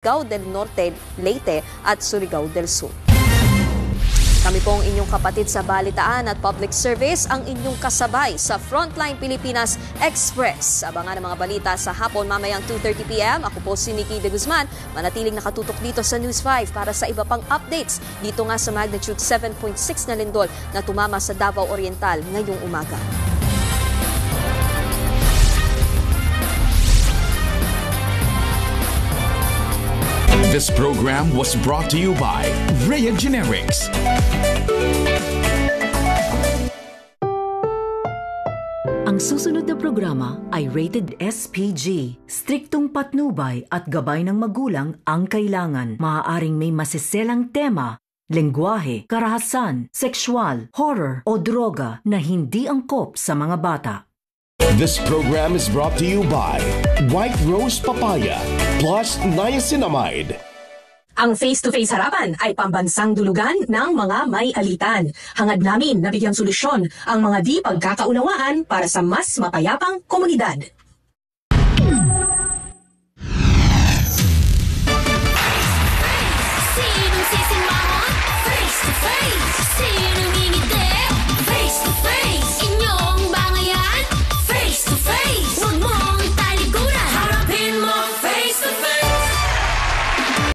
Surigao del Norte, Leyte at Surigao del Sur. Kami pong inyong kapatid sa Balitaan at Public Service, ang inyong kasabay sa Frontline Pilipinas Express. Abangan ang mga balita sa hapon mamayang 2:30 p.m. Ako po si Nikki De Guzman. Manatiling nakatutok dito sa News 5 para sa iba pang updates dito nga sa magnitude 7.6 na lindol na tumama sa Davao Oriental ngayong umaga. This program was brought to you by Rhea Generics. Ang susunod na programa ay rated SPG. Striktong patnubay at gabay ng magulang ang kailangan. Maaaring may masiselang tema, lengguwahe, karahasan, sexual, horror o droga na hindi angkop sa mga bata. This program is brought to you by White Rose Papaya plus Niacinamide. Ang face-to-face harapan ay pambansang dulugan ng mga may alitan. Hangad namin na bigyang solusyon ang mga di pagkakaunawaan para sa mas mapayapang komunidad.